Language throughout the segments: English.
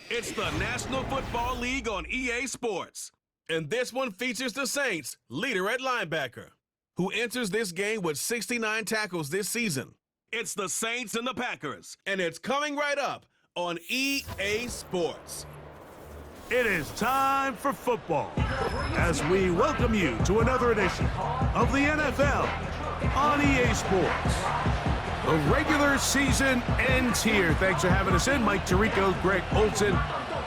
It's the National Football League on EA Sports. And this one features the Saints' leader at linebacker, who enters this game with 69 tackles this season. It's the Saints and the Packers, and it's coming right up on EA Sports. It is time for football as we welcome you to another edition of the NFL on EA Sports. The regular season ends here. Thanks for having us in. Mike Tirico, Greg Olson.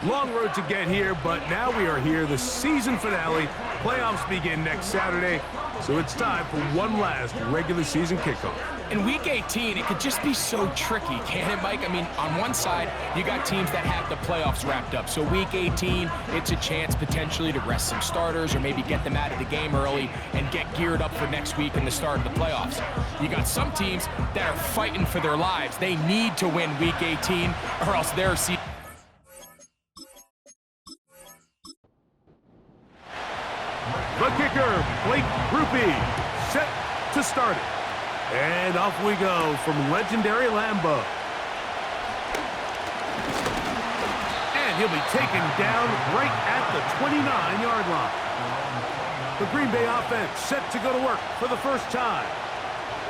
Long road to get here, but now we are here. The season finale. Playoffs begin next Saturday, so it's time for one last regular season kickoff. In Week 18, it could just be so tricky, can't it, Mike? I mean, on one side, you got teams that have the playoffs wrapped up. So Week 18, it's a chance potentially to rest some starters or maybe get them out of the game early and get geared up for next week and the start of the playoffs. You got some teams that are fighting for their lives. They need to win Week 18 or else their season. The kicker, Blake Grupe, set to start it. And off we go from legendary Lambeau. And he'll be taken down right at the 29-yard line. The Green Bay offense set to go to work for the first time.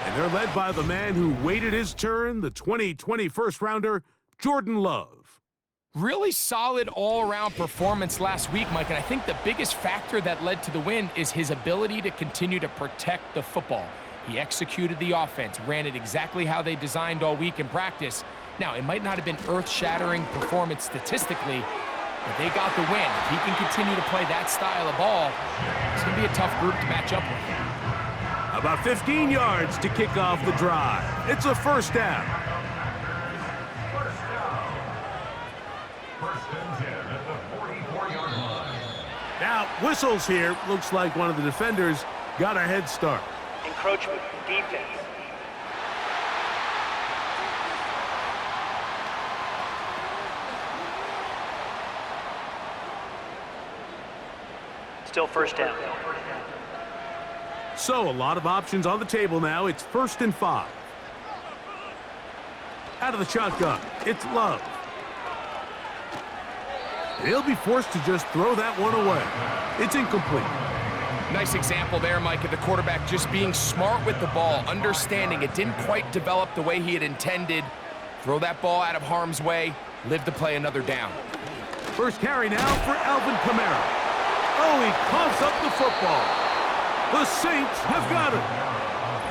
And they're led by the man who waited his turn, the 2020 first-rounder, Jordan Love. Really solid all-around performance last week, Mike, and I think the biggest factor that led to the win is his ability to continue to protect the football. He executed the offense, ran it exactly how they designed all week in practice. Now, it might not have been earth-shattering performance statistically, but they got the win. If he can continue to play that style of ball, it's going to be a tough group to match up with. About 15 yards to kick off the drive. It's a first down. Now, whistles here. Looks like one of the defenders got a head start. Encroachment, defense. Still first down. So, a lot of options on the table now. It's 1st and 5. Out of the shotgun, it's Love. He'll be forced to just throw that one away. It's incomplete. Nice example there, Mike, of the quarterback just being smart with the ball, understanding it didn't quite develop the way he had intended. Throw that ball out of harm's way, live to play another down. First carry now for Alvin Kamara. Oh, he coughs up the football. The Saints have got it.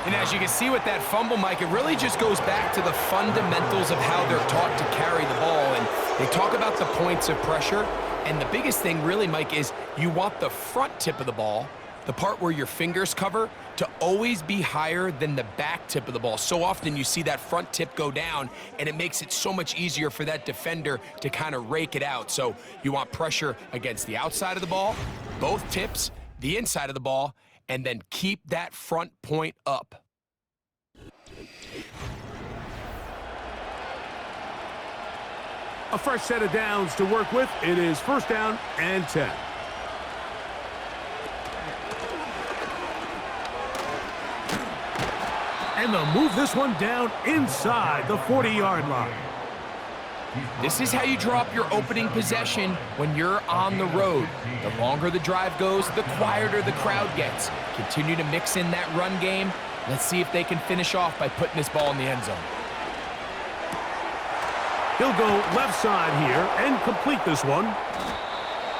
And as you can see with that fumble, Mike, it really just goes back to the fundamentals of how they're taught to carry the ball. And they talk about the points of pressure. And the biggest thing really, Mike, is you want the front tip of the ball, the part where your fingers cover, to always be higher than the back tip of the ball. So often you see that front tip go down, and it makes it so much easier for that defender to kind of rake it out. So you want pressure against the outside of the ball, both tips, the inside of the ball, and then keep that front point up. A fresh set of downs to work with. It is 1st down and 10. And they'll move this one down inside the 40-yard line. This is how you draw up your opening possession when you're on the road. The longer the drive goes, the quieter the crowd gets. Continue to mix in that run game. Let's see if they can finish off by putting this ball in the end zone. He'll go left side here and complete this one.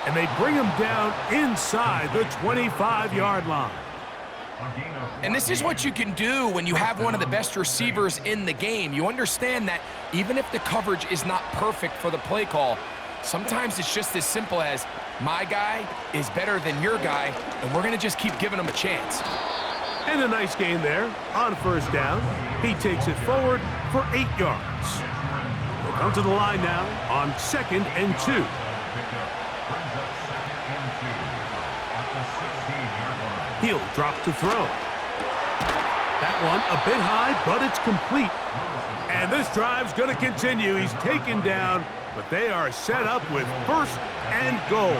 And they bring him down inside the 25-yard line. And this is what you can do when you have one of the best receivers in the game. You understand that even if the coverage is not perfect for the play call, sometimes it's just as simple as, my guy is better than your guy, and we're going to just keep giving him a chance. And a nice gain there on 1st down. He takes it forward for 8 yards. We'll come to the line now on 2nd and 2. He'll drop to throw. That one a bit high, but it's complete. And this drive's going to continue. He's taken down, but they are set up with 1st and goal.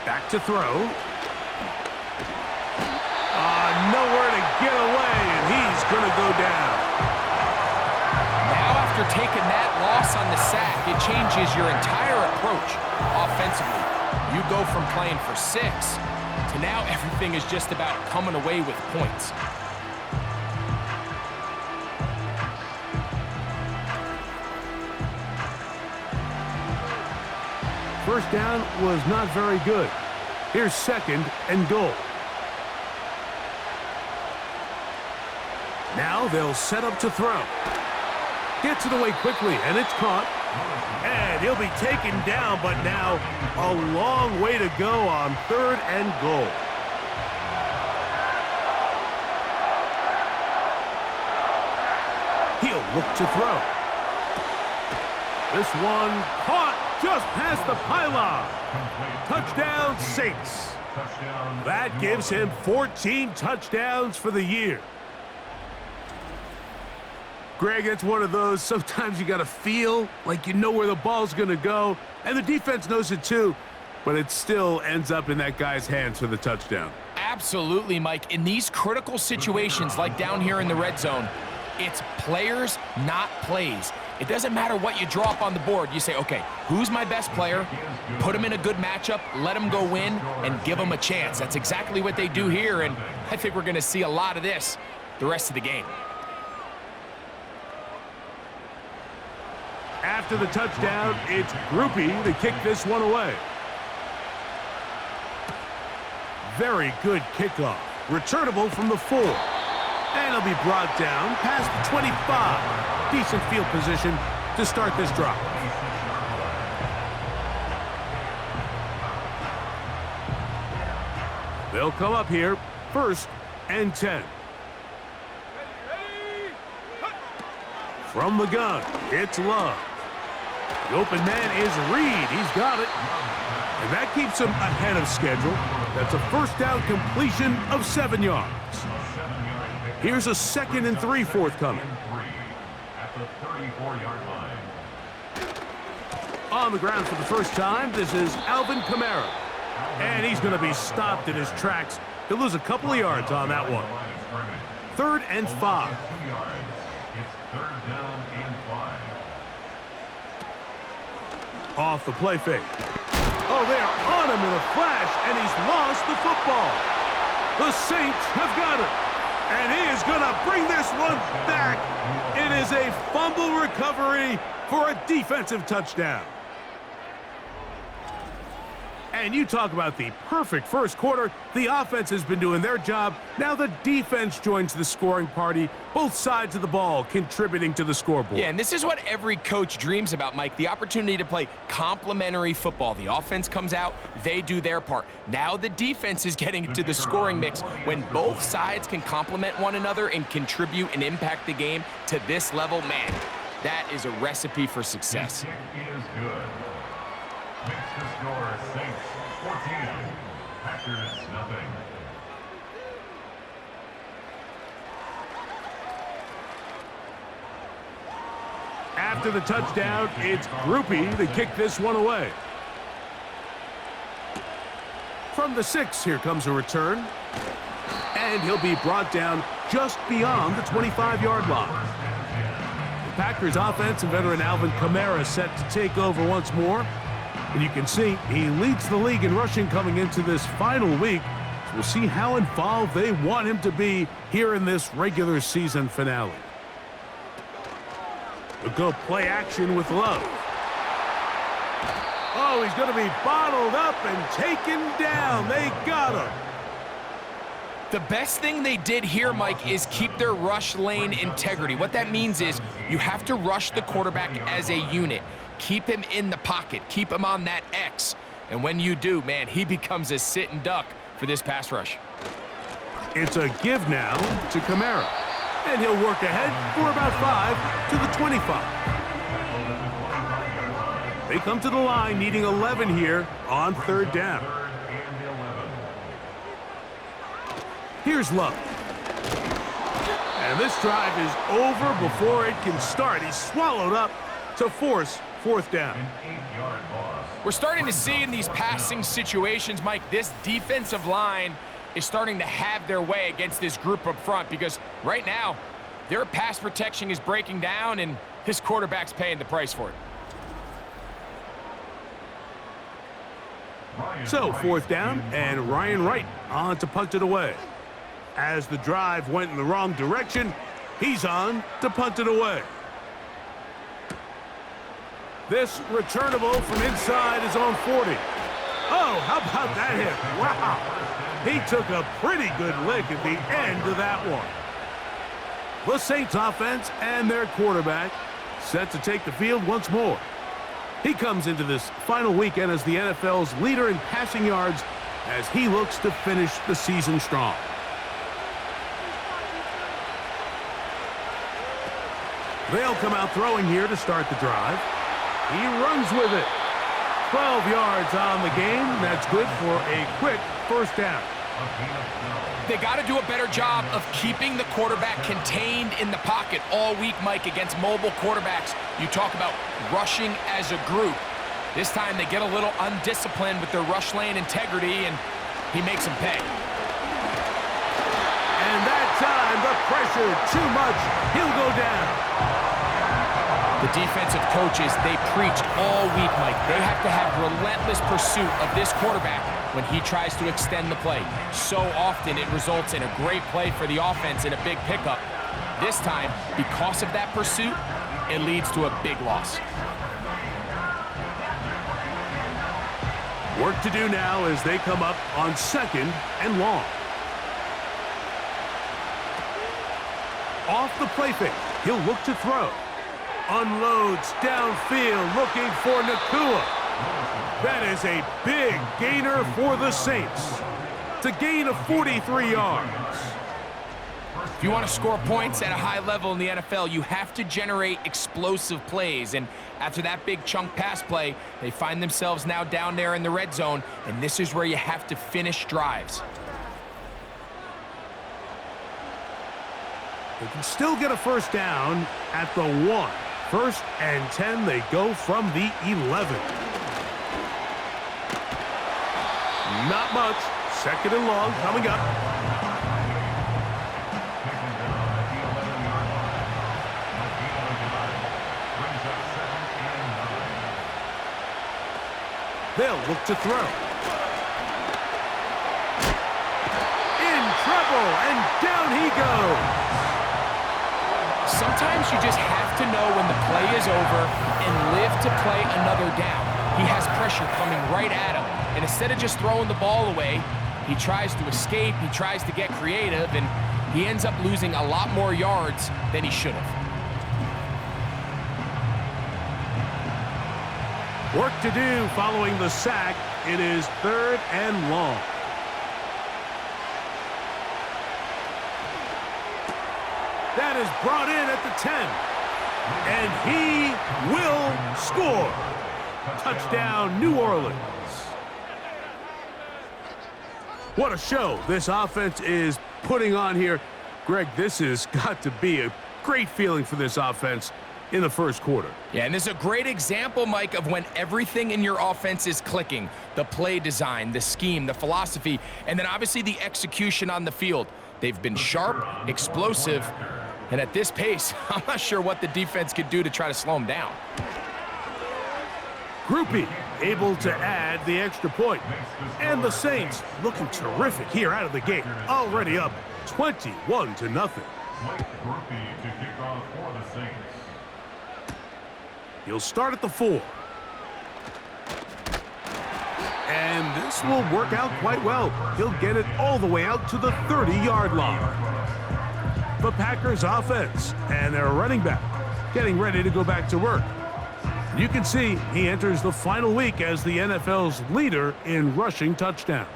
Back to throw. Nowhere to get away, and he's going to go down. Now after taking that loss on the sack, it changes your entire approach offensively. You go from playing for 6 to now everything is just about coming away with points. First down was not very good. Here's 2nd and goal. Now they'll set up to throw. Gets it away quickly, and it's caught. And he'll be taken down, but now a long way to go on 3rd and goal. He'll look to throw. This one caught just past the pylon. Touchdown, Saints. That gives him 14 touchdowns for the year. Greg, it's one of those, sometimes you got to feel like you know where the ball's going to go, and the defense knows it too, but it still ends up in that guy's hands for the touchdown. Absolutely, Mike. In these critical situations, like down here in the red zone, it's players, not plays. It doesn't matter what you draw up on the board. You say, okay, who's my best player? Put him in a good matchup, let him go win, and give him a chance. That's exactly what they do here, and I think we're going to see a lot of this the rest of the game. After the touchdown, it's Groupie to kick this one away. Very good kickoff. Returnable from the 4. And he'll be brought down past the 25. Decent field position to start this drive. They'll come up here, 1st and 10. From the gun, it's Love. The open man is Reed. He's got it. And that keeps him ahead of schedule. That's a 1st down completion of 7 yards. Here's a 2nd and 3 forthcoming. On the ground for the first time, this is Alvin Kamara. And he's going to be stopped in his tracks. He'll lose a couple of yards on that one. 3rd and 5. Off the play fake. Oh, they are on him in a flash, and he's lost the football. The Saints have got it. And he is going to bring this one back. It is a fumble recovery for a defensive touchdown. And you talk about the perfect first quarter. The offense has been doing their job. Now the defense joins the scoring party. Both sides of the ball contributing to the scoreboard. Yeah, and this is what every coach dreams about, Mike, the opportunity to play complementary football. The offense comes out, they do their part. Now the defense is getting into the scoring mix. When both sides can complement one another and contribute and impact the game to this level, man, that is a recipe for success. The kick is good. Makes the score Saints 14, Packers nothing. After the touchdown, it's Groupie to kick this one away. From the 6, here comes a return. And he'll be brought down just beyond the 25-yard line. The Packers offense and veteran Alvin Kamara set to take over once more. And you can see he leads the league in rushing coming into this final week. So we'll see how involved they want him to be here in this regular season finale. We'll go play action with Love. Oh, he's going to be bottled up and taken down. They got him. The best thing they did here, Mike, is keep their rush lane integrity. What that means is you have to rush the quarterback as a unit. Keep him in the pocket. Keep him on that X. And when you do, man, he becomes a sitting duck for this pass rush. It's a give now to Kamara. And he'll work ahead for about 5 to the 25. They come to the line needing 11 here on 3rd down. Here's Love. And this drive is over before it can start. He's swallowed up to force 4th down. We're starting to see in these passing situations, Mike, this defensive line is starting to have their way against this group up front because right now their pass protection is breaking down and His quarterback's paying the price for it. So, fourth down, and Ryan Wright on to punt it away. As the drive went in the wrong direction, he's on to punt it away. This returnable from inside his own 40. Oh, how about that hit? Wow. He took a pretty good lick at the end of that one. The Saints offense and their quarterback set to take the field once more. He comes into this final weekend as the NFL's leader in passing yards as he looks to finish the season strong. They'll come out throwing here to start the drive. He runs with it. 12 yards on the game. That's good for a quick first down. They got to do a better job of keeping the quarterback contained in the pocket all week, Mike, against mobile quarterbacks. You talk about rushing as a group. This time they get a little undisciplined with their rush lane integrity, and he makes them pay. And that time, the pressure, too much. He'll go down. The defensive coaches, they preach all week, Mike. They have to have relentless pursuit of this quarterback when he tries to extend the play. So often it results in a great play for the offense and a big pickup. This time, because of that pursuit, it leads to a big loss. Work to do now as they come up on second and long. Off the play fake, he'll look to throw. Unloads downfield, looking for Nakua. That is a big gainer for the Saints. To gain of 43 yards. If you want to score points at a high level in the NFL, you have to generate explosive plays. And after that big chunk pass play, they find themselves now down there in the red zone, and this is where you have to finish drives. They can still get a first down at the 1. First and 10, they go from the 11. Not much. Second and long coming up. They'll look to throw. In trouble, and down he goes. Sometimes you just have to know when the play is over and live to play another down. He has pressure coming right at him, and instead of just throwing the ball away, he tries to escape, he tries to get creative, and he ends up losing a lot more yards than he should have. Work to do following the sack. It is third and long. That is brought in at the 10. And he will score. Touchdown, New Orleans. What a show this offense is putting on here. Greg, this has got to be a great feeling for this offense in the first quarter. Yeah, and this is a great example, Mike, of when everything in your offense is clicking. The play design, the scheme, the philosophy, and then obviously the execution on the field. They've been sharp, explosive, and at this pace, I'm not sure what the defense could do to try to slow them down. Groupie able to add the extra point. And the Saints looking terrific here out of the gate. Already up 21-0. He'll start at the 4. And this will work out quite well. He'll get it all the way out to the 30-yard line. The Packers offense and their running back getting ready to go back to work. You can see he enters the final week as the NFL's leader in rushing touchdowns.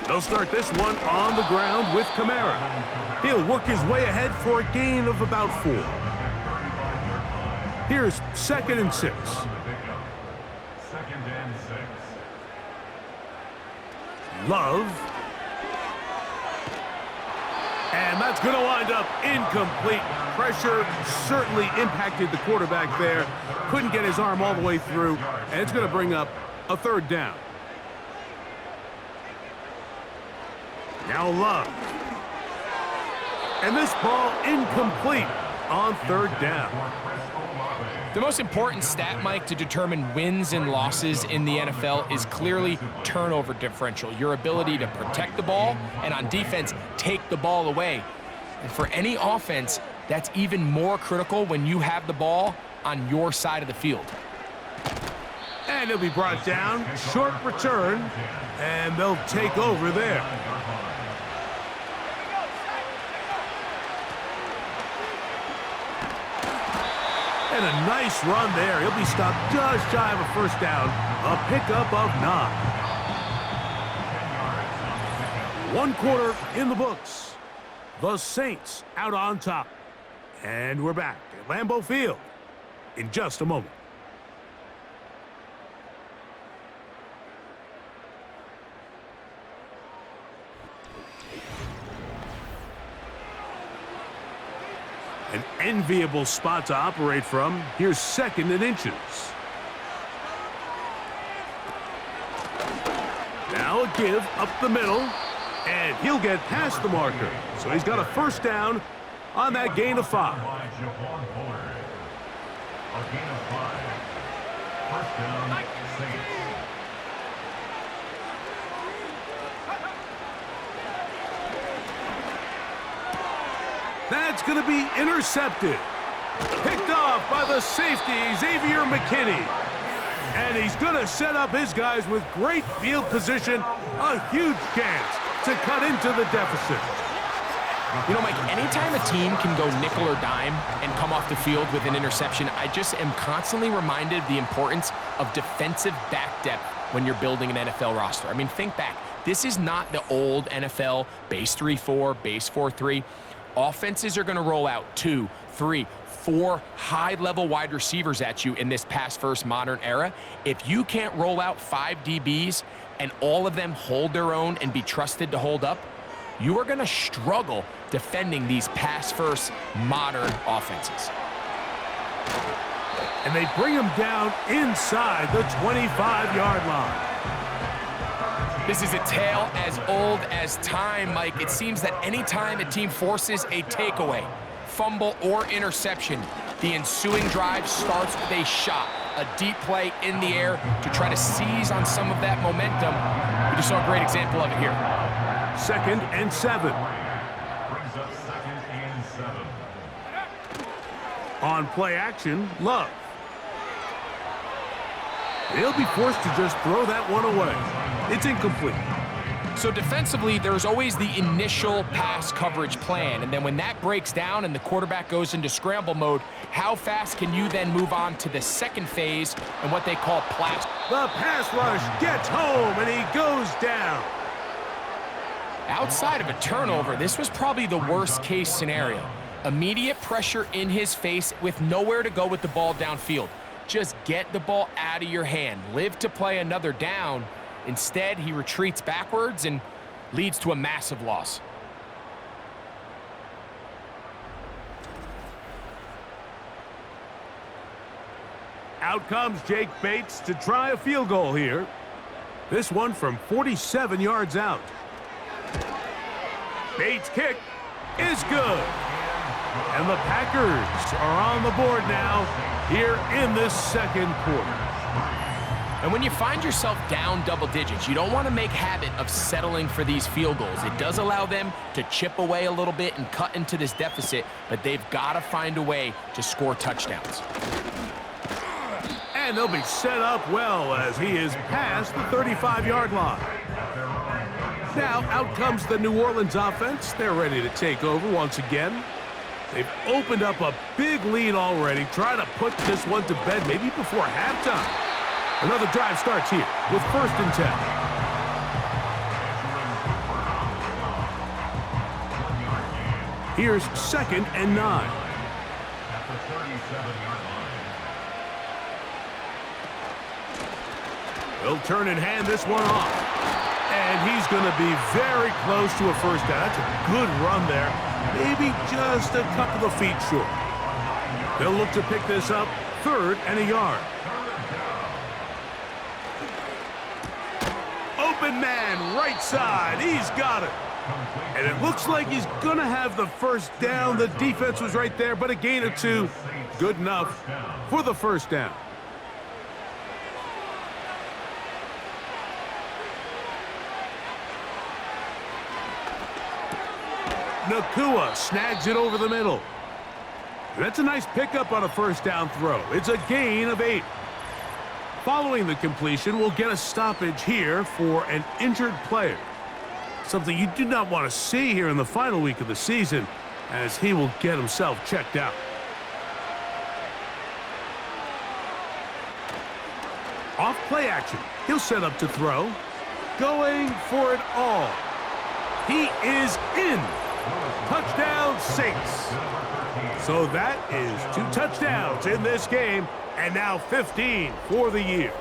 They'll start this one on the ground with Kamara. He'll work his way ahead for a gain of about 4. Here's second and 6. Love. And that's going to wind up incomplete. Pressure certainly impacted the quarterback there. Couldn't get his arm all the way through, and it's going to bring up a third down. Now Love. And this ball incomplete. on third down. The most important stat, Mike, to determine wins and losses in the NFL is clearly turnover differential, your ability to protect the ball and on defense, take the ball away. And for any offense, that's even more critical when you have the ball on your side of the field. And he'll be brought down, short return, and they'll take over there. And a nice run there. He'll be stopped just shy of a first down. A pickup of 9. 1 quarter in the books. The Saints out on top. And we're back at Lambeau Field in just a moment. An enviable spot to operate from. Here's 2nd and inches. Now a give up the middle, and he'll get past the marker. So he's got a first down on that gain of 5. A gain of 5. First down, Saints. That's going to be intercepted. Picked off by the safety, Xavier McKinney. And he's going to set up his guys with great field position. A huge chance to cut into the deficit. You know, Mike, anytime a team can go nickel or dime and come off the field with an interception, I just am constantly reminded of the importance of defensive back depth when you're building an NFL roster. I mean, think back. This is not the old NFL base 3-4, base 4-3. Offenses are going to roll out 2, 3, 4 high-level wide receivers at you in this pass-first modern era. If you can't roll out 5 DBs and all of them hold their own and be trusted to hold up, you are going to struggle defending these pass-first modern offenses. And they bring him down inside the 25-yard line. This is a tale as old as time, Mike. It seems that anytime a team forces a takeaway, fumble, or interception, the ensuing drive starts with a shot, a deep play in the air to try to seize on some of that momentum. We just saw a great example of it here. 2nd and 7. Brings up 2nd and 7. On play action, Love. He'll be forced to just throw that one away. It's incomplete. So defensively, there's always the initial pass coverage plan, and then when that breaks down and the quarterback goes into scramble mode, how fast can you then move on to the second phase and what they call blast? The pass rush gets home, and he goes down. Outside of a turnover, this was probably the worst-case scenario. Immediate pressure in his face with nowhere to go with the ball downfield. Just get the ball out of your hand. Live to play another down. Instead, he retreats backwards and leads to a massive loss. Out comes Jake Bates to try a field goal here. This one from 47 yards out. Bates' kick is good. And the Packers are on the board now here in this 2nd quarter. And when you find yourself down double digits, you don't want to make habit of settling for these field goals. It does allow them to chip away a little bit and cut into this deficit, but they've got to find a way to score touchdowns. And they'll be set up well as he is past the 35-yard line. Now out comes the New Orleans offense. They're ready to take over once again. They've opened up a big lead already, trying to put this one to bed maybe before halftime. Another drive starts here with 1st and 10. Here's 2nd and 9. At the 37-yard line. He'll turn and hand this one off. And he's going to be very close to a first down. That's a good run there. Maybe just a couple of feet short. They'll look to pick this up 3rd and a yard. Open man, right side. He's got it. And it looks like he's going to have the first down. The defense was right there, but a gain or two. Good enough for the first down. Nakua snags it over the middle. That's a nice pickup on a first down throw. It's a gain of 8. Following the completion, we'll get a stoppage here for an injured player. Something you do not want to see here in the final week of the season, as he will get himself checked out. Off play action. He'll set up to throw. Going for it all. He is in. Touchdown, Saints. So that is 2 touchdowns in this game, and now 15 for the year.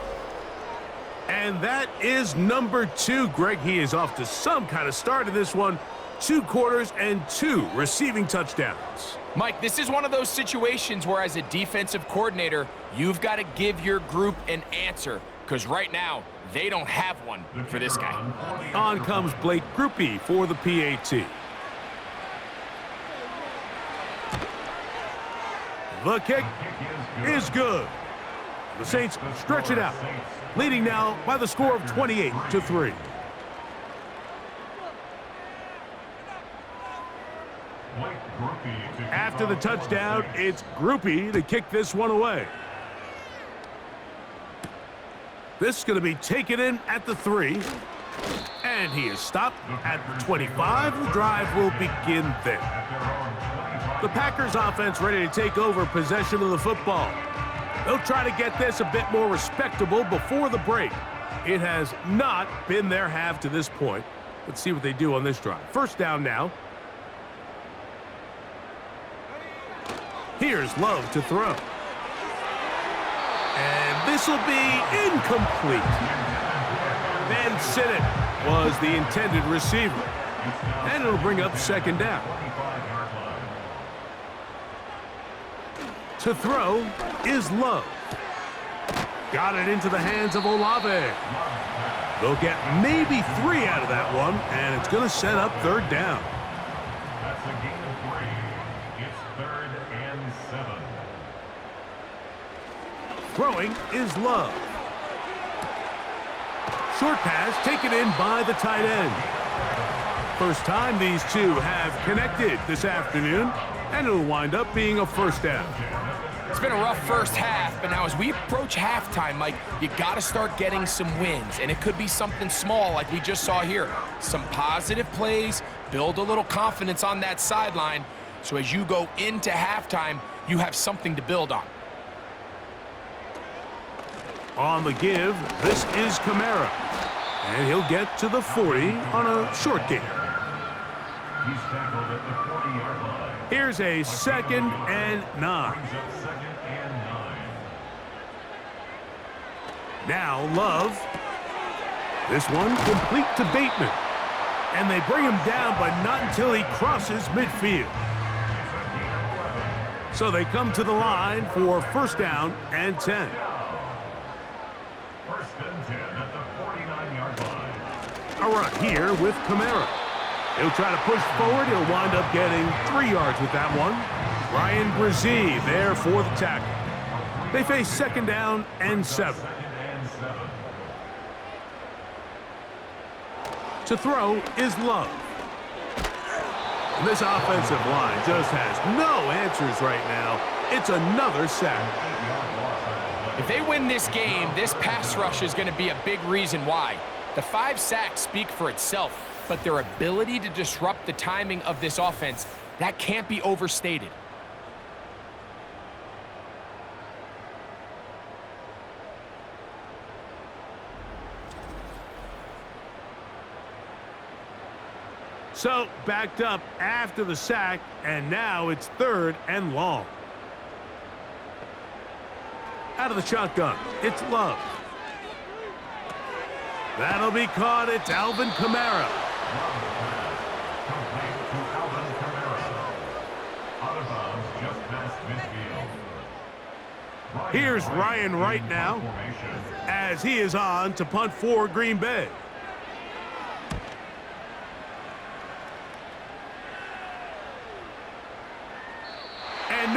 And that is number 2. Greg, he is off to some kind of start in this one. 2 quarters and 2 receiving touchdowns. Mike, this is one of those situations where as a defensive coordinator, you've got to give your group an answer, because right now, they don't have one for this guy. On comes Blake Groupie for the PAT. The kick is good. The Saints stretch it out, leading now by the score of 28-3. After the touchdown, it's Groupie to kick this one away. This is going to be taken in at the 3. And he is stopped at the 25. The drive will begin there. The Packers offense ready to take over possession of the football. They'll try to get this a bit more respectable before the break. It has not been their half to this point. Let's see what they do on this drive. First down now. Here's Love to throw. And this will be incomplete. Van Sinnott was the intended receiver. And it'll bring up second down. To throw is Love. Got it into the hands of Olave. They'll get maybe 3 out of that one, and it's going to set up third down. That's a gain of 3. It's 3rd and 7. Throwing is Love. Short pass taken in by the tight end. First time these two have connected this afternoon, and it'll wind up being a first down. It's been a rough first half, but now as we approach halftime, Mike, you got to start getting some wins, and it could be something small like we just saw here. Some positive plays, build a little confidence on that sideline, so as you go into halftime, you have something to build on. On the give, this is Kamara, and he'll get to the 40 on a short gain. He's tackled at the 40-yard line. Here's a 2nd and 9. Brings up 2nd and 9. Now Love. This one complete to Bateman. And they bring him down, but not until he crosses midfield. So they come to the line for first down and 10. First and 10 at the 49-yard line. A run here with Kamara. He'll try to push forward. He'll wind up getting 3 yards with that one. Ryan Brzee there for the tackle. They face second down and 7. To throw is Love. And this offensive line just has no answers right now. It's another sack. If they win this game, this pass rush is going to be a big reason why. The 5 sacks speak for itself, but their ability to disrupt the timing of this offense, that can't be overstated. So backed up after the sack, and now it's 3rd and long. Out of the shotgun, it's Love. That'll be caught. It's Alvin Kamara. Here's Ryan Wright now, as he is on to punt for Green Bay.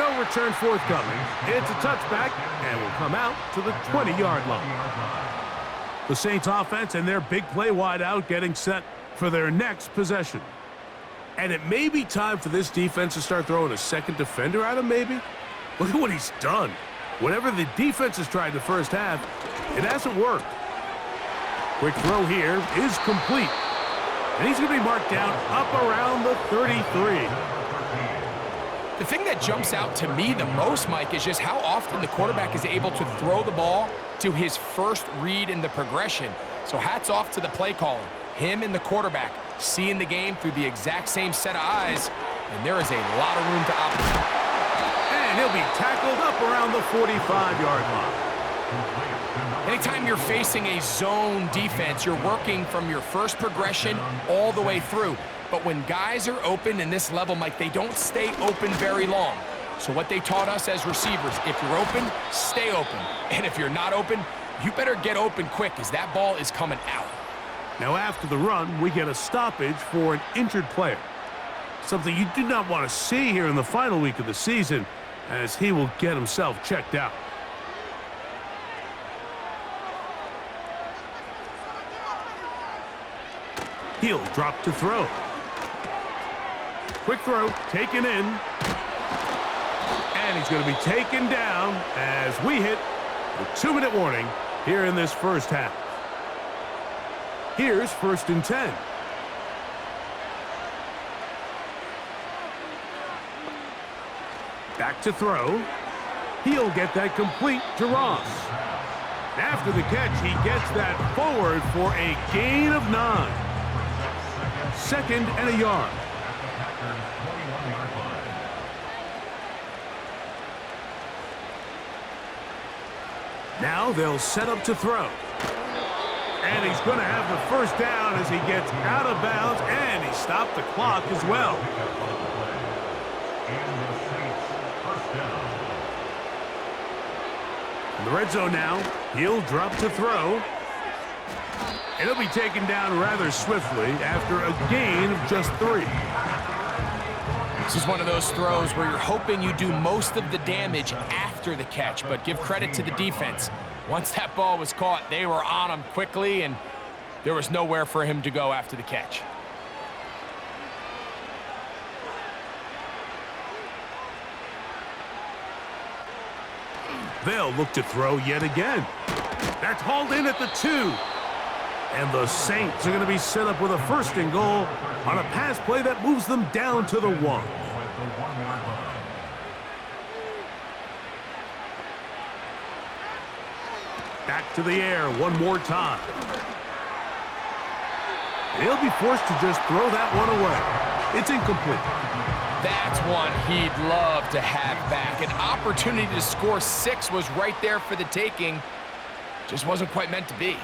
no return forthcoming. It's a touchback and will come out to the 20-yard line. The Saints offense and their big play wideout getting set for their next possession. And it may be time for this defense to start throwing a second defender at him, maybe? Look at what he's done. Whatever the defense has tried the first half, it hasn't worked. Quick throw here is complete. And he's going to be marked down up around the 33. The thing that jumps out to me the most, Mike, is just how often the quarterback is able to throw the ball to his first read in the progression. So hats off to the play caller. Him and the quarterback seeing the game through the exact same set of eyes, and there is a lot of room to operate. And he'll be tackled up around the 45-yard line. Anytime you're facing a zone defense, you're working from your first progression all the way through. But when guys are open in this level, Mike, they don't stay open very long. So what they taught us as receivers, if you're open, stay open. And if you're not open, you better get open quick, as that ball is coming out. Now after the run, we get a stoppage for an injured player. Something you do not want to see here in the final week of the season, as he will get himself checked out. He'll drop to throw. Quick throw, taken in. And he's going to be taken down as we hit the 2-minute warning here in this first half. Here's 1st and 10. Back to throw. He'll get that complete to Ross. After the catch, he gets that forward for a gain of 9. 2nd and a yard. Now they'll set up to throw. And he's going to have the first down as he gets out of bounds, and he stopped the clock as well. In the red zone now, he'll drop to throw. And he'll be taken down rather swiftly after a gain of just 3. This is one of those throws where you're hoping you do most of the damage after the catch, but give credit to the defense. Once that ball was caught, they were on him quickly, and there was nowhere for him to go after the catch. They'll look to throw yet again. That's hauled in at the 2. And the Saints are going to be set up with a 1st and goal on a pass play that moves them down to the 1. Back to the air one more time. He'll be forced to just throw that one away. It's incomplete. That's one he'd love to have back. An opportunity to score 6 was right there for the taking. Just wasn't quite meant to be.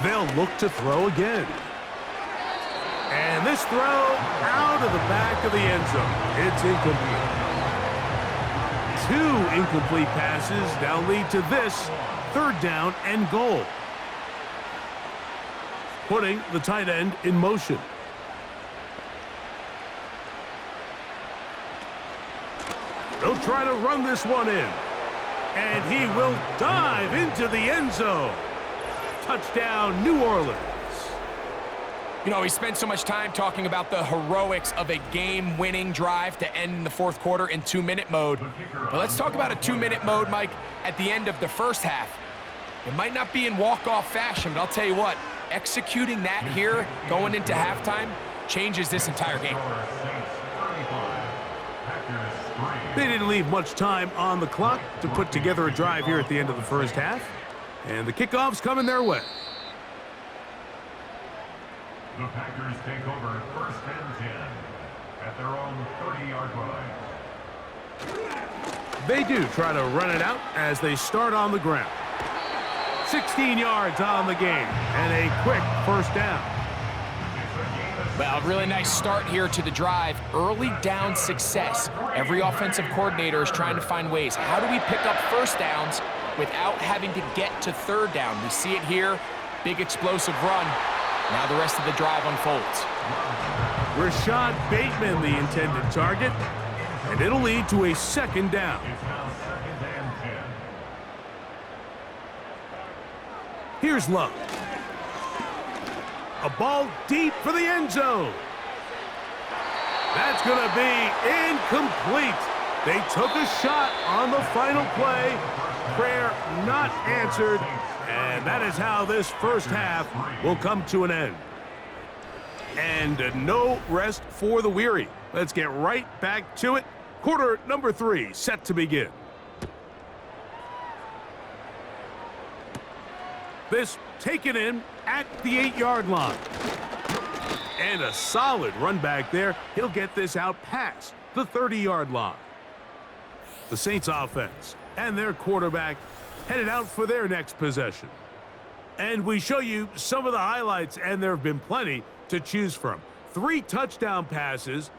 They'll look to throw again. And this throw out of the back of the end zone. It's incomplete. 2 incomplete passes now lead to this 3rd down and goal. Putting the tight end in motion. They'll try to run this one in. And he will dive into the end zone. Touchdown, New Orleans. You know, we spent so much time talking about the heroics of a game-winning drive to end the 4th quarter in 2-minute mode. But let's talk about a 2-minute mode, Mike, at the end of the first half. It might not be in walk-off fashion, but I'll tell you what, executing that here going into halftime changes this entire game. They didn't leave much time on the clock to put together a drive here at the end of the first half. And the kickoff's coming their way. The Packers take over 1st and 10 at their own 30-yard line. They do try to run it out as they start on the ground. 16 yards on the game and a quick 1st down. Well, really nice start here to the drive. Early down success. Every offensive coordinator is trying to find ways. How do we pick up 1st downs without having to get to 3rd down? We see it here. Big explosive run. Now the rest of the drive unfolds. Rashad Bateman, the intended target. And it'll lead to a second down. It's now 2nd and 10. Here's Love. A ball deep for the end zone. That's going to be incomplete. They took a shot on the final play. Prayer not answered. And that is how this first half will come to an end. And no rest for the weary. Let's get right back to it. Quarter number 3 set to begin. This taken in at the 8-yard line. And a solid run back there. He'll get this out past the 30-yard line. The Saints offense and their quarterback headed out for their next possession. And we show you some of the highlights, and there have been plenty to choose from. 3 touchdown passes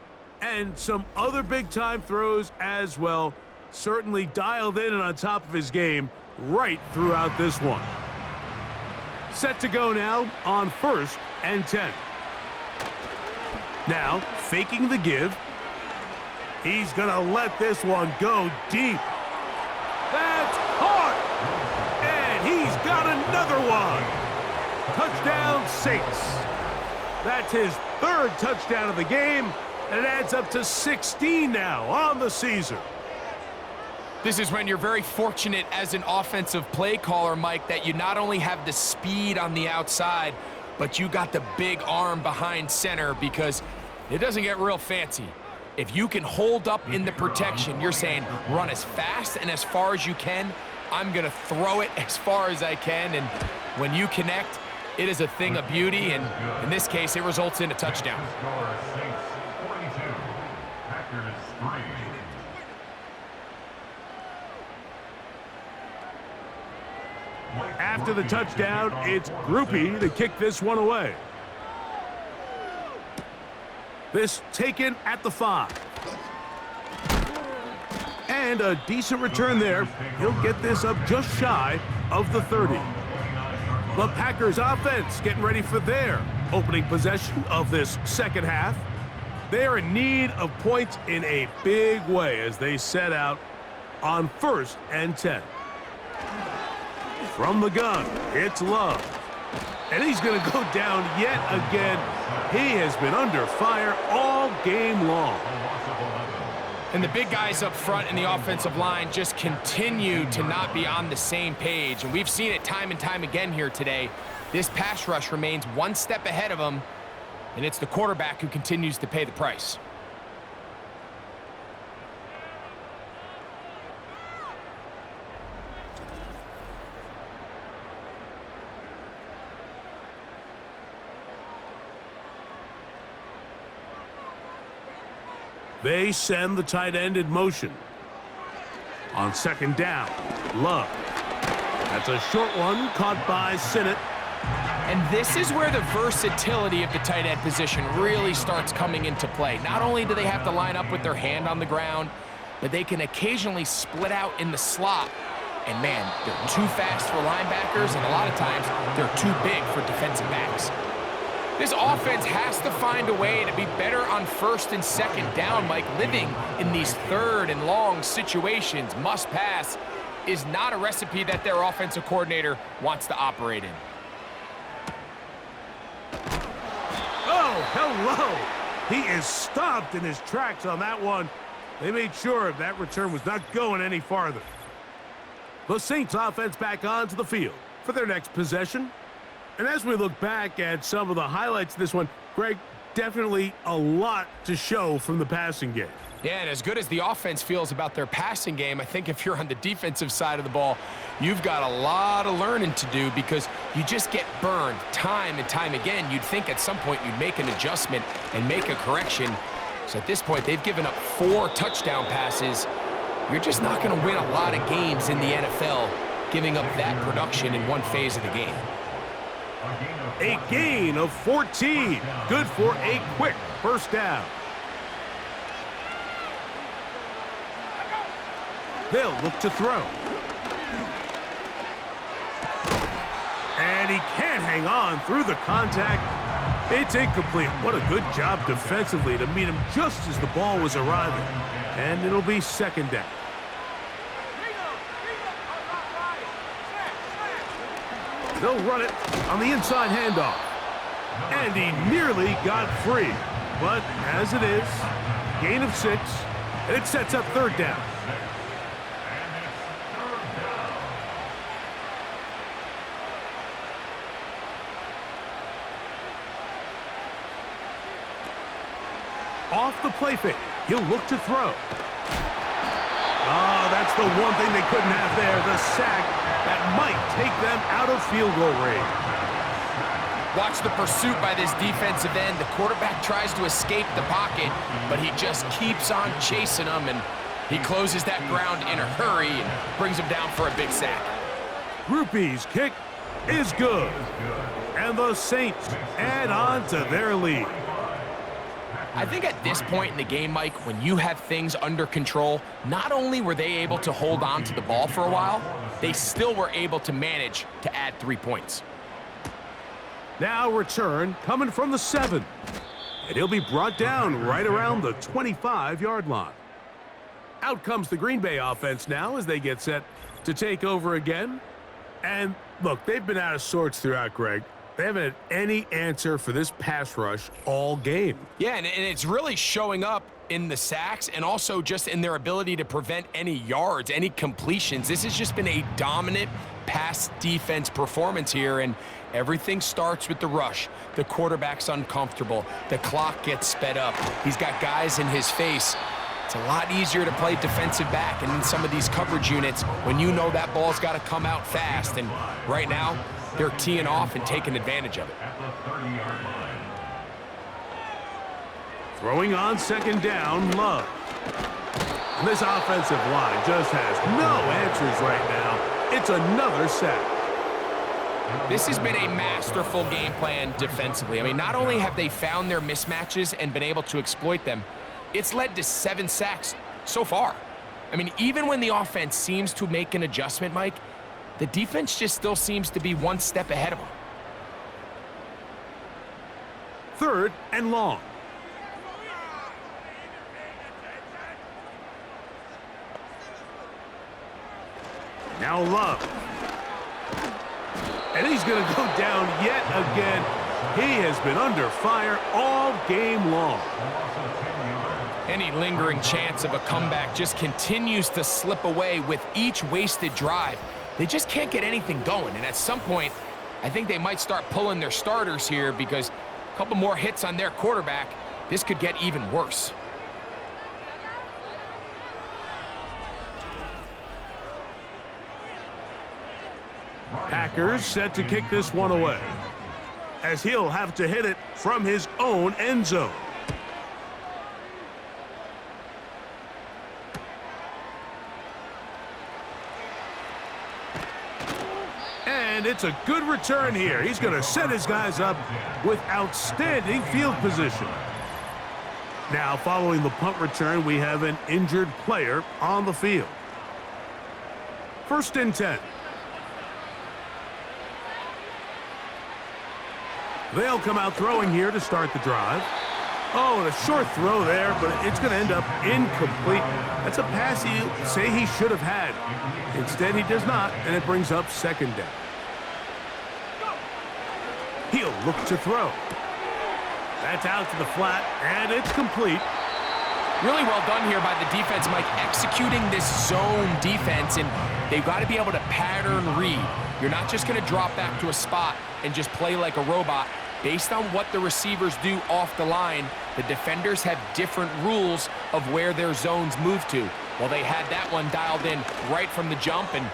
and some other big-time throws as well. Certainly dialed in and on top of his game right throughout this one. Set to go now on 1st and 10. Now, faking the give. He's going to let this one go deep. That's caught! And he's got another one. Touchdown, Saints. That's his 3rd touchdown of the game, and it adds up to 16 now on the season. This is when you're very fortunate as an offensive play caller, Mike, that you not only have the speed on the outside, but you got the big arm behind center, because it doesn't get real fancy. If you can hold up in the protection, you're saying run as fast and as far as you can. I'm going to throw it as far as I can, and when you connect, it is a thing of beauty, and in this case, it results in a touchdown. Score Saints 42, Packers 3. After the touchdown, it's Groupie to kick this one away. This taken at the 5. And a decent return there. He'll get this up just shy of the 30. The Packers offense getting ready for their opening possession of this second half. They're in need of points in a big way as they set out on 1st and 10. From the gun, it's Love. And he's going to go down yet again. He has been under fire all game long. And the big guys up front in the offensive line just continue to not be on the same page. And we've seen it time and time again here today. This pass rush remains one step ahead of them, and it's the quarterback who continues to pay the price. They send the tight end in motion. On 2nd down, Love. That's a short one caught by Sinnott. And this is where the versatility of the tight end position really starts coming into play. Not only do they have to line up with their hand on the ground, but they can occasionally split out in the slot. And man, they're too fast for linebackers, and a lot of times they're too big for defensive backs. This offense has to find a way to be better on 1st and 2nd down, Mike. Living in these 3rd and long situations, must pass, is not a recipe that their offensive coordinator wants to operate in. Oh, hello! He is stopped in his tracks on that one. They made sure that return was not going any farther. The Saints offense back onto the field for their next possession. And as we look back at some of the highlights of this one, Greg, definitely a lot to show from the passing game. Yeah, and as good as the offense feels about their passing game, I think if you're on the defensive side of the ball, you've got a lot of learning to do, because you just get burned time and time again. You'd think at some point you'd make an adjustment and make a correction. So at this point, they've given up 4 touchdown passes. You're just not going to win a lot of games in the NFL giving up that production in one phase of the game. A gain of 14. Good for a quick first down. They'll look to throw. And he can't hang on through the contact. It's incomplete. What a good job defensively to meet him just as the ball was arriving. And it'll be second down. They'll run it on the inside handoff. And he nearly got free. But as it is, gain of 6, and it sets up third down. Off the play fake, he'll look to throw. Oh, that's the one thing they couldn't have there, the sack that might take them out of field goal range. Watch the pursuit by this defensive end. The quarterback tries to escape the pocket, but he just keeps on chasing him, and he closes that ground in a hurry and brings him down for a big sack. Groupie's kick is good, and the Saints add on to their lead. I think at this point in the game, Mike, when you have things under control, not only were they able to hold on to the ball for a while, they still were able to manage to add 3 points. Now return coming from the 7. And he'll be brought down right around the 25-yard line. Out comes the Green Bay offense now as they get set to take over again. And look, they've been out of sorts throughout, Greg. They haven't had any answer for this pass rush all game. Yeah, and it's really showing up in the sacks and also just in their ability to prevent any yards, any completions. This has just been a dominant pass defense performance here, and everything starts with the rush. The quarterback's uncomfortable. The clock gets sped up. He's got guys in his face. It's a lot easier to play defensive back and in some of these coverage units when you know that ball's got to come out fast, and right now, they're teeing off and taking advantage of it. Throwing on second down, Love. And this offensive line just has no answers right now. It's another sack. This has been a masterful game plan defensively. I mean, not only have they found their mismatches and been able to exploit them, it's led to 7 sacks so far. I mean, even when the offense seems to make an adjustment, Mike, the defense just still seems to be one step ahead of them. Third and long. Now Love. And he's going to go down yet again. He has been under fire all game long. Any lingering chance of a comeback just continues to slip away with each wasted drive. They just can't get anything going, and at some point, I think they might start pulling their starters here because a couple more hits on their quarterback, this could get even worse. Packers set to kick this one away, as he'll have to hit it from his own end zone. And it's a good return here. He's going to set his guys up with outstanding field position. Now, following the punt return, we have an injured player on the field. 1st and 10. They'll come out throwing here to start the drive. Oh, and a short throw there, but it's going to end up incomplete. That's a pass you say he should have had. Instead, he does not, and it brings up second down. He'll look to throw. That's out to the flat, and it's complete. Really well done here by the defense, Mike, executing this zone defense, and they've got to be able to pattern read. You're not just going to drop back to a spot and just play like a robot. Based on what the receivers do off the line, the defenders have different rules of where their zones move to. Well, they had that one dialed in right from the jump, and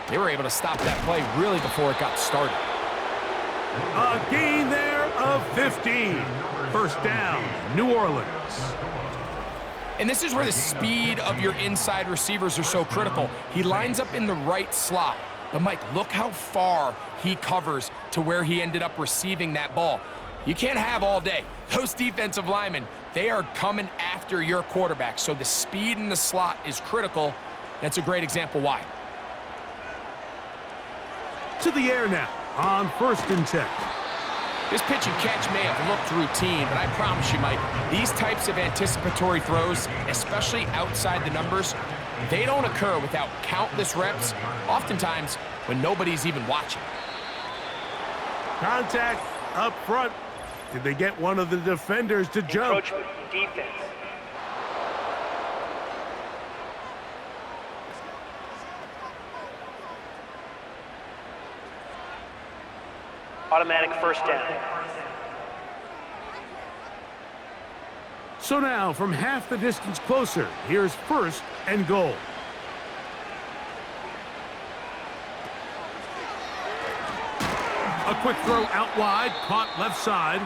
they were able to stop that play really before it got started. A gain there of 15. 1st down, New Orleans. And this is where the speed of your inside receivers are so critical. He lines up in the right slot. But, Mike, look how far he covers to where he ended up receiving that ball. You can't have all day. Those defensive linemen, they are coming after your quarterback. So the speed in the slot is critical. That's a great example why. To the air now on 1st and 10. This pitch and catch may have looked routine, but I promise you, Mike, these types of anticipatory throws, especially outside the numbers, they don't occur without countless reps, oftentimes when nobody's even watching. Contact up front. Did they get one of the defenders to jump? Encroachment, defense. Automatic first down. So now, from half the distance closer, here's 1st and goal. A quick throw out wide, caught left side.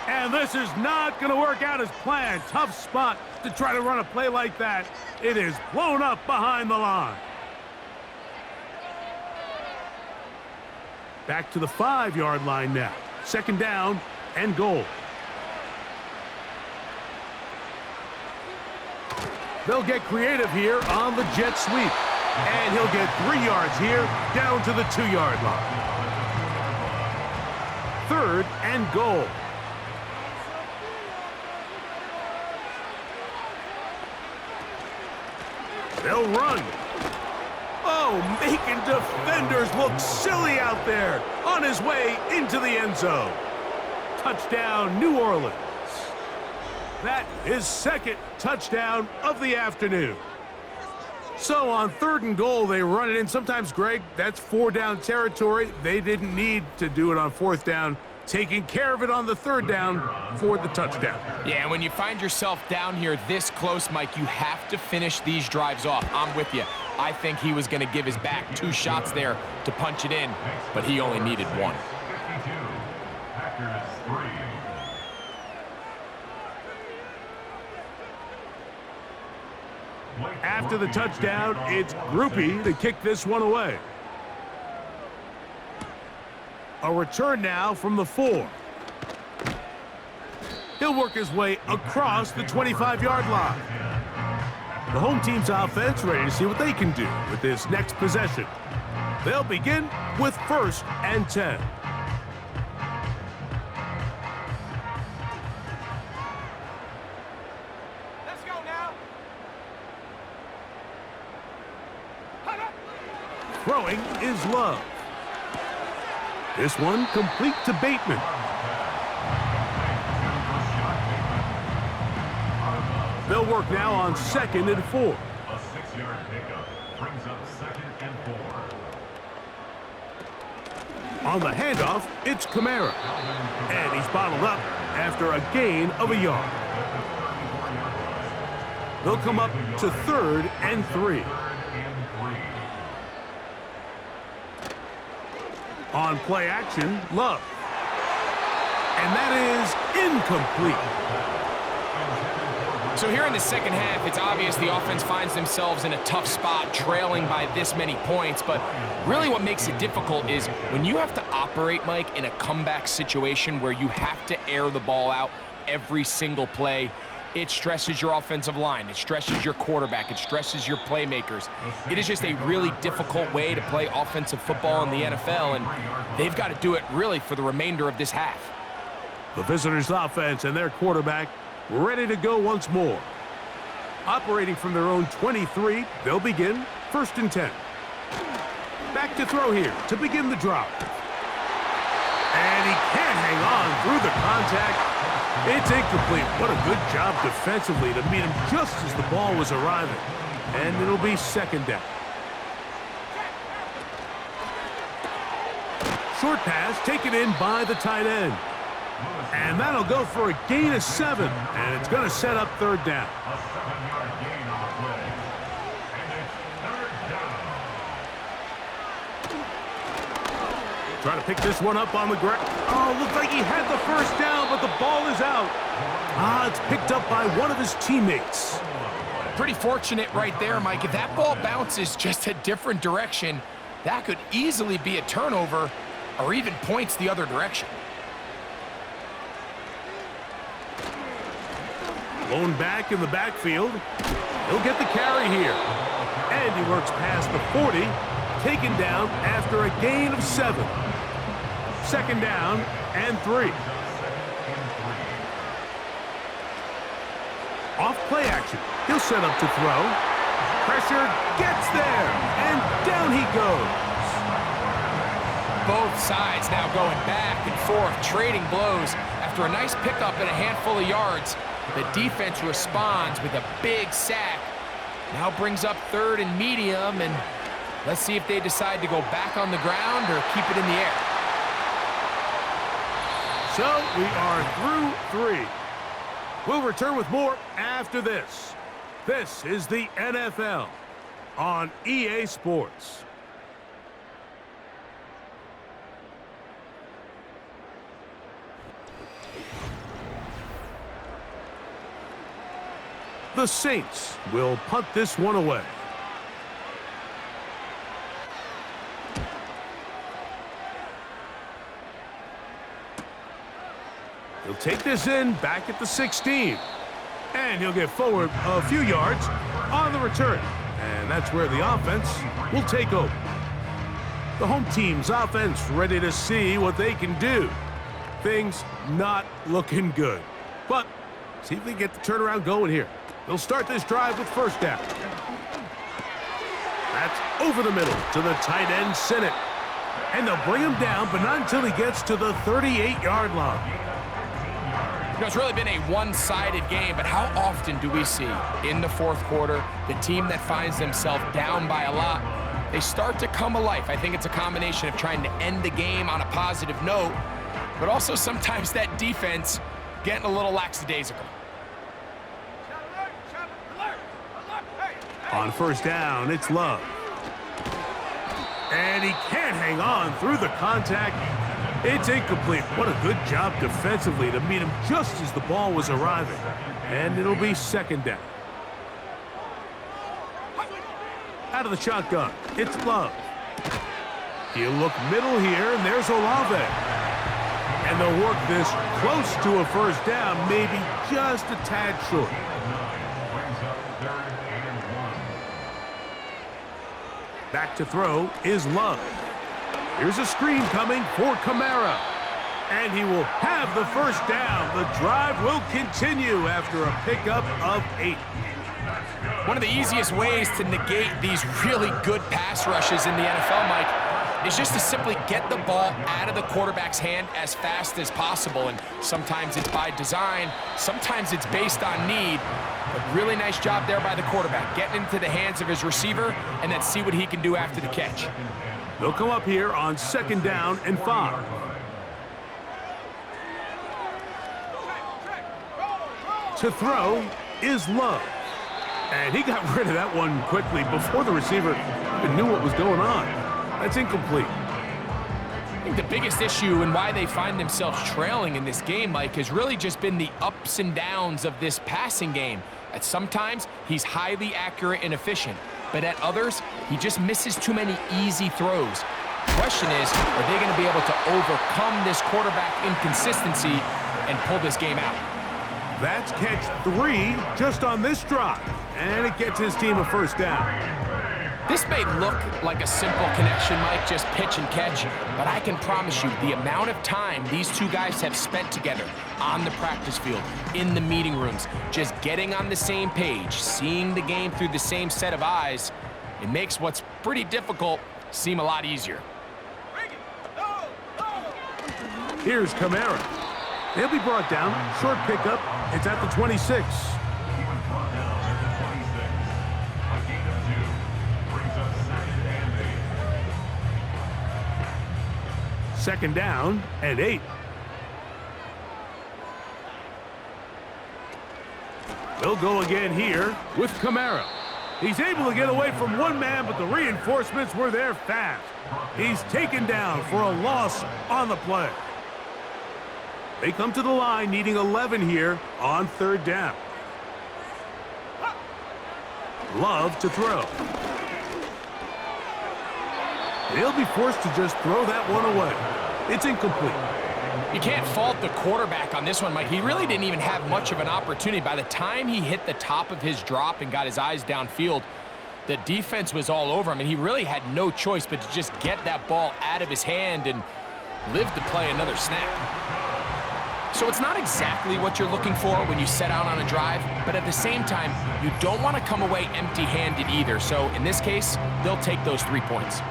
And this is not going to work out as planned. Tough spot to try to run a play like that. It is blown up behind the line. Back to the 5-yard line now. 2nd down and goal. They'll get creative here on the jet sweep. And he'll get 3 yards here down to the 2-yard line. 3rd and goal. They'll run. Oh, making defenders look silly out there on his way into the end zone. Touchdown, New Orleans. That is 2nd touchdown of the afternoon. So on 3rd and goal, they run it in. Sometimes, Greg, that's 4-down territory. They didn't need to do it on 4th down. Taking care of it on the 3rd down for the touchdown. Yeah, when you find yourself down here this close, Mike, you have to finish these drives off. I'm with you. I think he was going to give his back 2 shots there to punch it in, but he only needed 1. 52, Packers 3. After the touchdown, it's Groupie to kick this one away. A return now from the 4. He'll work his way across the 25-yard line. The home team's offense ready to see what they can do with this next possession. They'll begin with 1st and 10. Let's go now. Throwing is Love. This one complete to Bateman. They'll work now on 2nd and 4. A 6-yard pickup brings up 2nd and 4. On the handoff, it's Kamara. And he's bottled up after a gain of a yard. They'll come up to 3rd and 3. On play action, Love. And that is incomplete. So here in the 2nd half, it's obvious the offense finds themselves in a tough spot, trailing by this many points. But really what makes it difficult is when you have to operate, Mike, in a comeback situation where you have to air the ball out every single play, it stresses your offensive line. It stresses your quarterback. It stresses your playmakers. It is just a really difficult way to play offensive football in the NFL, and they've got to do it really for the remainder of this half. The visitors' offense and their quarterback ready to go once more. Operating from their own 23, they'll begin 1st and 10. Back to throw here to begin the drive. And he can't hang on through the contact. It's incomplete. What a good job defensively to meet him just as the ball was arriving. And it'll be 2nd down. Short pass taken in by the tight end. And that'll go for a gain of 7. And it's going to set up 3rd down. A 7-yard gain on the play. And it's 3rd down. Trying to pick this one up on the ground. Oh, looks like he had the 1st down, but the ball is out. It's picked up by one of his teammates. Pretty fortunate right there, Mike. If that ball bounces just a different direction, that could easily be a turnover or even points the other direction. Blown back in the backfield. He'll get the carry here. And he works past the 40, taken down after a gain of 7. Second down and 3. Off play action. He'll set up to throw. Pressure gets there, and down he goes. Both sides now going back and forth, trading blows. After a nice pickup and a handful of yards, the defense responds with a big sack. Now brings up 3rd and medium, and let's see if they decide to go back on the ground or keep it in the air. So we are through 3. We'll return with more after this. This is the NFL on EA Sports. The Saints will punt this one away. He'll take this in back at the 16. And he'll get forward a few yards on the return. And that's where the offense will take over. The home team's offense ready to see what they can do. Things not looking good. But see if they get the turnaround going here. They'll start this drive with first down. That's over the middle to the tight end, Sinnott. And they'll bring him down, but not until he gets to the 38-yard line. You know, it's really been a one-sided game, but how often do we see in the fourth quarter the team that finds themselves down by a lot, they start to come alive? I think it's a combination of trying to end the game on a positive note, but also sometimes that defense getting a little lackadaisical. On first down, it's Love. And he can't hang on through the contact. It's incomplete. What a good job defensively to meet him just as the ball was arriving. And it'll be second down. Out of the shotgun, it's Love. He'll look middle here, and there's Olave. And they'll work this close to a first down, maybe just a tad short. Back to throw is Love. Here's a screen coming for Kamara. And he will have the first down. The drive will continue after a pickup of 8. One of the easiest ways to negate these really good pass rushes in the NFL, Mike, is just to simply get the ball out of the quarterback's hand as fast as possible. And sometimes it's by design, sometimes it's based on need. But really nice job there by the quarterback, getting into the hands of his receiver, and then see what he can do after the catch. They'll come up here on second down and 5. To throw is Love. And he got rid of that one quickly before the receiver even knew what was going on. That's incomplete. I think the biggest issue and why they find themselves trailing in this game, Mike, has really just been the ups and downs of this passing game. At sometimes, he's highly accurate and efficient, but at others, he just misses too many easy throws. The question is, are they going to be able to overcome this quarterback inconsistency and pull this game out? That's catch 3 just on this drive, and it gets his team a first down. This may look like a simple connection, Mike, just pitch and catch, but I can promise you the amount of time these two guys have spent together on the practice field, in the meeting rooms, just getting on the same page, seeing the game through the same set of eyes, it makes what's pretty difficult seem a lot easier. Here's Kamara. He'll be brought down. Short pickup. It's at the 26. Second down and 8. They'll go again here with Kamara. He's able to get away from one man, but the reinforcements were there fast. He's taken down for a loss on the play. They come to the line needing 11 here on third down. Love to throw. They'll be forced to just throw that one away. It's incomplete. You can't fault the quarterback on this one, Mike. He really didn't even have much of an opportunity. By the time he hit the top of his drop and got his eyes downfield, the defense was all over him, and he really had no choice but to just get that ball out of his hand. And live to play another snap. So it's not exactly what you're looking for when you set out on a drive, but at the same time, you don't want to come away empty-handed either. So in this case, they'll take those 3 points.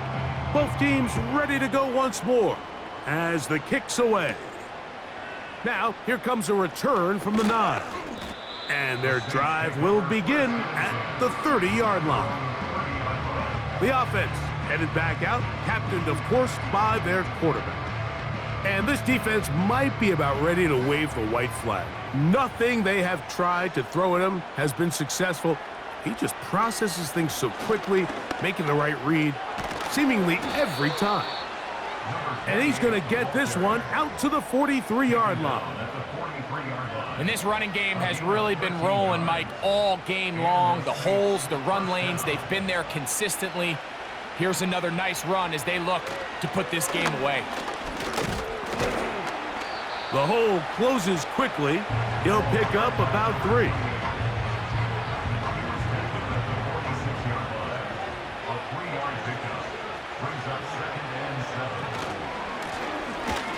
Both teams ready to go once more as the kick's away. Now, here comes a return from the 9. And their drive will begin at the 30-yard line. The offense headed back out, captained, of course, by their quarterback. And this defense might be about ready to wave the white flag. Nothing they have tried to throw at him has been successful. He just processes things so quickly, making the right read, seemingly every time. And he's going to get this one out to the 43-yard line. And this running game has really been rolling, Mike, all game long. The holes, the run lanes, they've been there consistently. Here's another nice run as they look to put this game away. The hole closes quickly. He'll pick up about 3.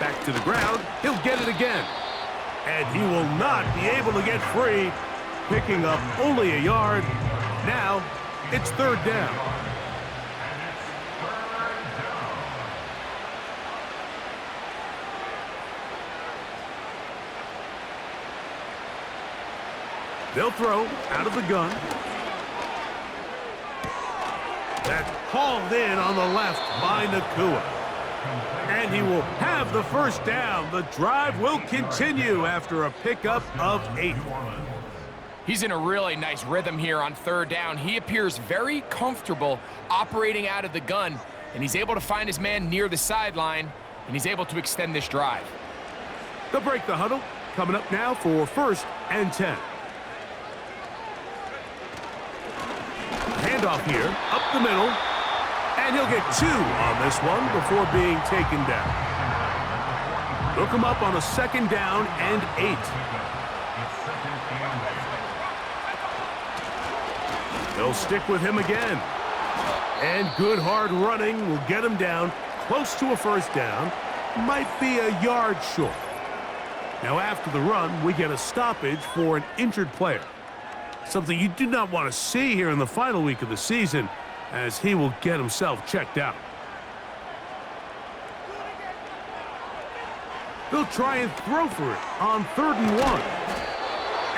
Back to the ground. He'll get it again. And he will not be able to get free, picking up only a yard. Now, it's 3rd down. They'll throw out of the gun. That's hauled in on the left by Nakua. And he will have the 1st down. The drive will continue after a pickup of 8. He's in a really nice rhythm here on 3rd down. He appears very comfortable operating out of the gun, and he's able to find his man near the sideline, and he's able to extend this drive. They'll break the huddle. Coming up now for 1st and 10. Handoff here, up the middle. And he'll get 2 on this one before being taken down. They'll come up on a 2nd down and 8. They'll stick with him again. And good hard running will get him down close to a 1st down. Might be a yard short. Now after the run, we get a stoppage for an injured player. Something you do not want to see here in the final week of the season, as he will get himself checked out. They'll try and throw for it on 3rd and 1.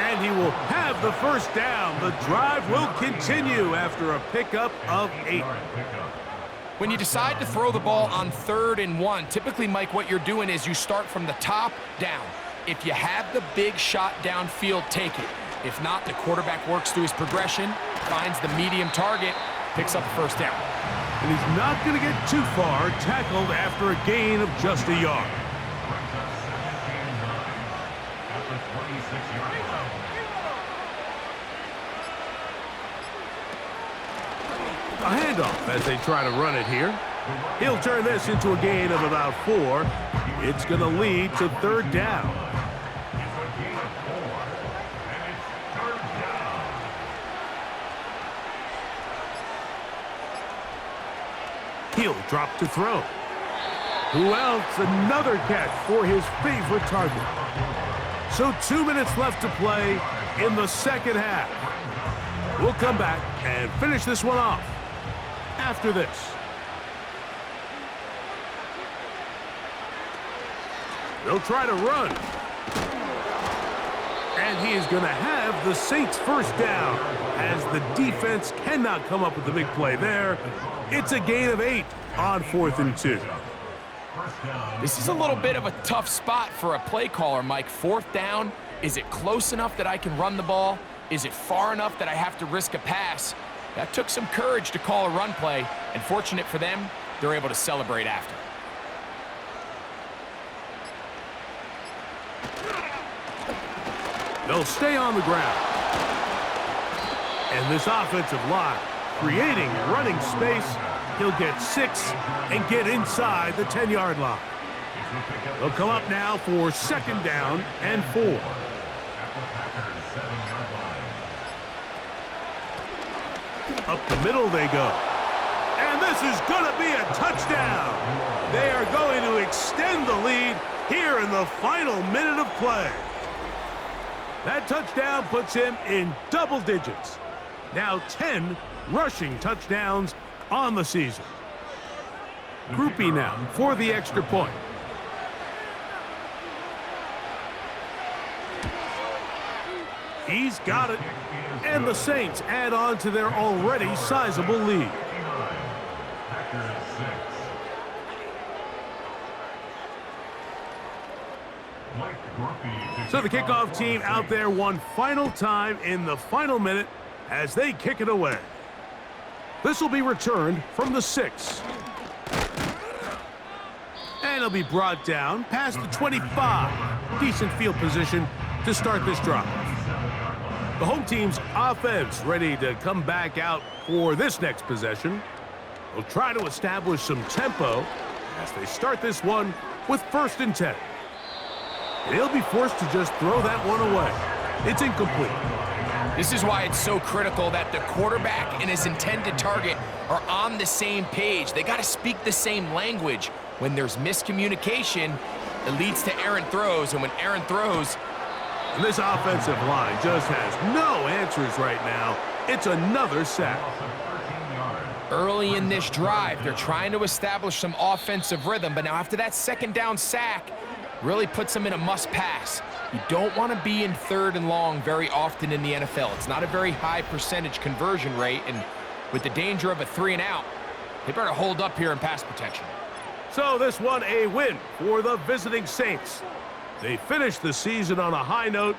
And he will have the 1st down. The drive will continue after a pickup of 8. When you decide to throw the ball on 3rd and 1, typically, Mike, what you're doing is you start from the top down. If you have the big shot downfield, take it. If not, the quarterback works through his progression, finds the medium target, picks up a 1st down. And he's not going to get too far, tackled after a gain of just a yard. A handoff as they try to run it here. He'll turn this into a gain of about 4. It's going to lead to 3rd down. He'll drop to throw. Who else? Another catch for his favorite target. So 2 minutes left to play in the 2nd half. We'll come back and finish this one off after this. They'll try to run. And he is going to have the Saints' 1st down as the defense cannot come up with the big play there. It's a gain of 8 on 4th and 2. This is a little bit of a tough spot for a play caller, Mike. 4th down, is it close enough that I can run the ball? Is it far enough that I have to risk a pass? That took some courage to call a run play, and fortunate for them, they're able to celebrate after. They'll stay on the ground. And this offensive line creating running space. He'll get 6 and get inside the 10-yard line. They'll come up now for 2nd down and 4. Up the middle they go. And this is going to be a touchdown. They are going to extend the lead here in the final minute of play. That touchdown puts him in double digits. Now 10 rushing touchdowns on the season. Groupie now for the extra point. He's got it. And the Saints add on to their already sizable lead. So the kickoff team out there one final time in the final minute as they kick it away. This will be returned from the 6. And it'll be brought down past the 25. Decent field position to start this drive. The home team's offense ready to come back out for this next possession. They'll try to establish some tempo as they start this one with 1st and 10. They'll be forced to just throw that one away. It's incomplete. This is why it's so critical that the quarterback and his intended target are on the same page. They got to speak the same language. When there's miscommunication, it leads to errant throws, and when errant throws... And this offensive line just has no answers right now. It's another sack. Early in this drive, they're trying to establish some offensive rhythm, but now after that 2nd down sack, really puts them in a must-pass. You don't want to be in 3rd and long very often in the NFL. It's not a very high percentage conversion rate, and with the danger of a 3-and-out, they better hold up here in pass protection. So this one a win for the visiting Saints. They finished the season on a high note,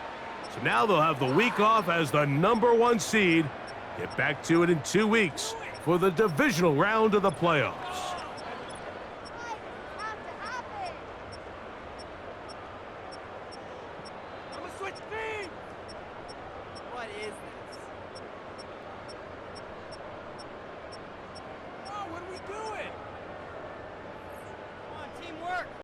so now they'll have the week off as the #1 seed. Get back to it in 2 weeks for the divisional round of the playoffs.